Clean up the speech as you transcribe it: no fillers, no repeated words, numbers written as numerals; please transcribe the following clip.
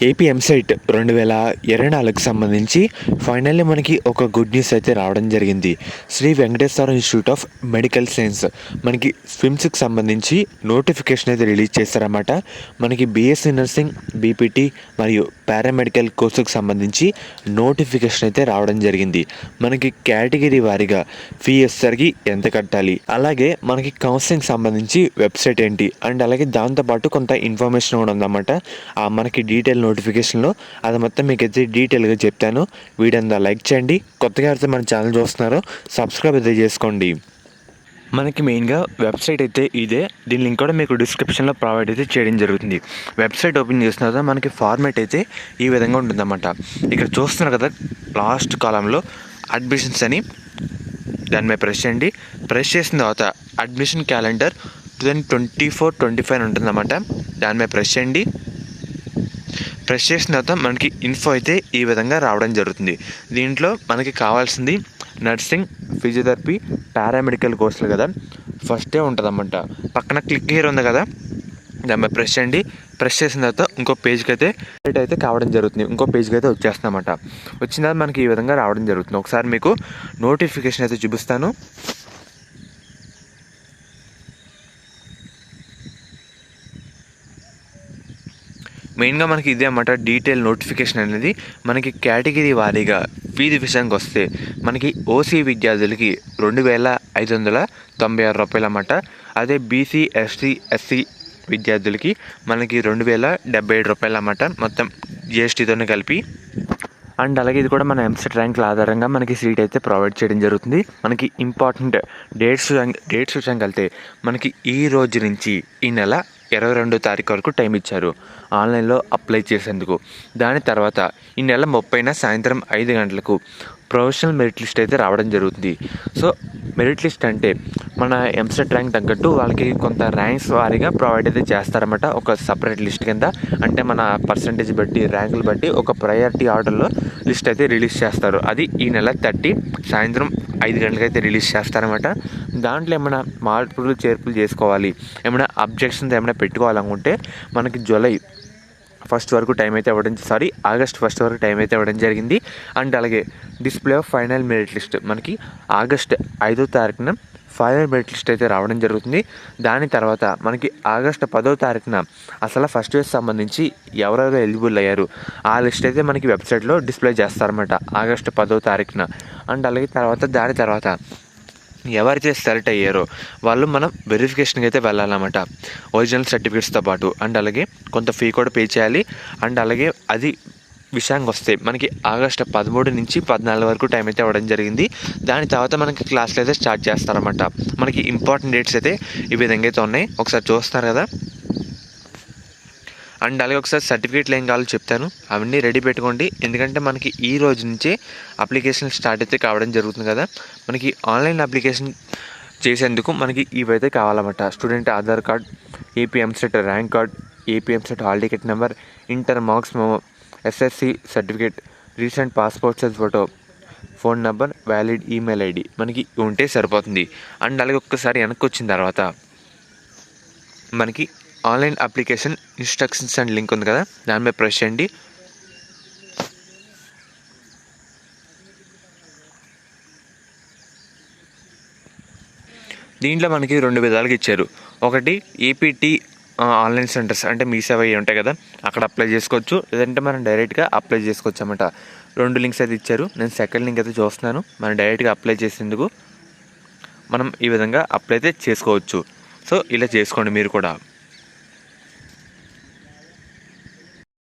AP EAMCET 2024కి సంబంధించి finally మనకి ఒక గుడ్ న్యూస్ అయితే రావడం జరిగింది. Sri Venkateswara institute of medical science మనకి స్విమ్స్కి సంబంధించి నోటిఫికేషన్ అయితే రిలీజ్ చేశారన్నమాట. మనకి బీఎస్సీ నర్సింగ్, బీపీటీ మరియు పారామెడికల్ కోర్సుకు సంబంధించి నోటిఫికేషన్ అయితే రావడం జరిగింది. మనకి కేటగిరీ వారీగా ఫీ ఎస్ఆర్కి ఎంత కట్టాలి, అలాగే మనకి కౌన్సిలింగ్ సంబంధించి వెబ్సైట్ ఏంటి అండ్ అలాగే దాంతోపాటు కొంత ఇన్ఫర్మేషన్ కూడా ఉందన్నమాట. మనకి డీటెయిల్ నోటిఫికేషన్లో అది మొత్తం మీకైతే డీటెయిల్గా చెప్తాను. వీడియో అంతా లైక్ చేయండి. కొత్తగా అయితే మన ఛానల్ చూస్తున్నారో సబ్స్క్రైబ్ అయితే చేసుకోండి. మనకి మెయిన్గా వెబ్సైట్ అయితే ఇదే. దీని లింక్ కూడా మీకు డిస్క్రిప్షన్లో ప్రొవైడ్ అయితే చేయడం జరుగుతుంది. వెబ్సైట్ ఓపెన్ చేసిన తర్వాత మనకి ఫార్మాట్ అయితే ఈ విధంగా ఉంటుందన్నమాట. ఇక్కడ చూస్తున్నారు కదా, లాస్ట్ కాలంలో అడ్మిషన్స్ అని దాని మీద ప్రెస్ చేయండి. ప్రెస్ చేసిన తర్వాత అడ్మిషన్ క్యాలెండర్ 2024-25 అని ఉంటుందన్నమాట. దాని మీద ప్రెస్ చేయండి. ప్రెస్ చేసిన తర్వాత మనకి ఇన్ఫో అయితే ఈ విధంగా రావడం జరుగుతుంది. దీంట్లో మనకి కావాల్సింది నర్సింగ్, ఫిజియోథెరపీ, పారామెడికల్ కోర్సులు కదా, ఫస్టే ఉంటుందన్నమాట. పక్కన క్లిక్ హియర్ ఉంది కదా, దాని మీద ప్రెస్ చేయండి. ప్రెస్ చేసిన తర్వాత ఇంకో పేజ్కి అయితే కావడం జరుగుతుంది. ఇంకో పేజ్కి అయితే వచ్చేస్తుందన్నమాట. వచ్చిన తర్వాత మనకి ఈ విధంగా రావడం జరుగుతుంది. ఒకసారి మీకు నోటిఫికేషన్ అయితే చూపిస్తాను. మెయిన్గా మనకి ఇదే అన్నమాట డీటెయిల్ నోటిఫికేషన్ అనేది. మనకి కేటగిరీ వారీగా ఫీజు విషయానికి వస్తే మనకి ఓసీ విద్యార్థులకి 2,596 రూపాయలు అన్నమాట. అదే బీసీ, ఎస్సీ, ఎస్సీ విద్యార్థులకి మనకి 2,077 రూపాయలు అన్నమాట, మొత్తం జిఎస్టీతోనే కలిపి. అండ్ అలాగే ఇది కూడా మన ఎంసెట్ ర్యాంకుల ఆధారంగా మనకి సీట్ అయితే ప్రొవైడ్ చేయడం జరుగుతుంది. మనకి ఇంపార్టెంట్ డేట్స్ విషయానికి వెళ్తే మనకి ఈ రోజు నుంచి ఈ నెల 22వ తారీఖు వరకు టైం ఇచ్చారు ఆన్లైన్లో అప్లై చేసేందుకు. దాని తర్వాత ఈ నెల 30న సాయంత్రం 5 గంటలకు ప్రొఫెషనల్ మెరిట్ లిస్ట్ అయితే రావడం జరుగుతుంది. సో మెరిట్ లిస్ట్ అంటే మన ఎంసెట్ ర్యాంక్ తగ్గట్టు వాళ్ళకి కొంత ర్యాంక్స్ వారీగా ప్రొవైడ్ అయితే చేస్తారన్నమాట. ఒక సపరేట్ లిస్ట్ కింద, అంటే మన పర్సంటేజ్ బట్టి, ర్యాంకులు బట్టి ఒక ప్రయారిటీ ఆర్డర్లో లిస్ట్ అయితే రిలీజ్ చేస్తారు. అది ఈ నెల 30 సాయంత్రం 5 గంటలకైతే రిలీజ్ చేస్తారన్నమాట. దాంట్లో ఏమైనా మార్పులు చేర్పులు చేసుకోవాలి, ఏమైనా అబ్జెక్షన్స్ ఏమైనా పెట్టుకోవాలనుకుంటే మనకి ఆగస్ట్ 1 వరకు టైం అయితే ఇవ్వడం జరిగింది. అండ్ అలాగే display of final merit list మనకి ఆగస్ట్ 5వ తారీఖున ఫైనల్ మెరిట్ లిస్ట్ అయితే రావడం జరుగుతుంది. దాని తర్వాత మనకి ఆగస్ట్ 10వ తారీఖున అసలు ఫస్ట్ ఇయర్ సంబంధించి ఎవరెవరు ఎలిజిబుల్ అయ్యారు ఆ లిస్ట్ అయితే మనకి వెబ్సైట్లో డిస్ప్లే చేస్తారన్నమాట ఆగస్ట్ 10వ తారీఖున. అండ్ అలాగే దాని తర్వాత ఎవరైతే సెలెక్ట్ అయ్యారో వాళ్ళు మనం వెరిఫికేషన్కి అయితే వెళ్ళాలన్నమాట, ఒరిజినల్ సర్టిఫికేట్స్తో పాటు. అండ్ అలాగే కొంత ఫీ కూడా పే చేయాలి. అండ్ అలాగే అది విషయానికి వస్తే మనకి ఆగస్ట్ 13 నుంచి 14 వరకు టైం అయితే ఇవ్వడం జరిగింది. దాని తర్వాత మనకి క్లాసులు అయితే స్టార్ట్ చేస్తారన్నమాట. మనకి ఇంపార్టెంట్ డేట్స్ అయితే ఈ విధంగా అయితే ఉన్నాయి, ఒకసారి చూస్తున్నారు కదా. అండ్ అలాగే ఒకసారి సర్టిఫికేట్లు ఏం కావాలో చెప్తాను, అవన్నీ రెడీ పెట్టుకోండి. ఎందుకంటే మనకి ఈ రోజు నుంచే అప్లికేషన్ స్టార్ట్ అయితే కావడం జరుగుతుంది కదా. మనకి ఆన్లైన్ అప్లికేషన్ చేసేందుకు మనకి ఇవైతే కావాలన్నమాట. Student Aadhaar card, AP EAMCET rank card, AP EAMCET hall ticket number, inter marks memo, SSC certificate, recent passport size photo, phone number, valid email ID మనకి ఉంటే సరిపోతుంది. అండ్ అలాగే ఒక్కసారి వెనక్కి వచ్చిన తర్వాత మనకి online application instructions and link ఉంది కదా, దాని మీద ప్రెస్ చేయండి. దీంట్లో మనకి 2 విధాలుగా ఇచ్చారు. ఒకటి ఏపీటీ ఆన్లైన్ సెంటర్స్, అంటే మీ సేవ ఉంటాయి కదా, అక్కడ అప్లై చేసుకోవచ్చు. లేదంటే మనం డైరెక్ట్గా అప్లై చేసుకోవచ్చు అన్నమాట. 2 లింక్స్ అయితే ఇచ్చారు. నేను సెకండ్ లింక్ అయితే చూస్తున్నాను. మనం డైరెక్ట్గా అప్లై చేసేందుకు మనం ఈ విధంగా అప్లై అయితే చేసుకోవచ్చు. సో ఇలా చేసుకోండి మీరు కూడా.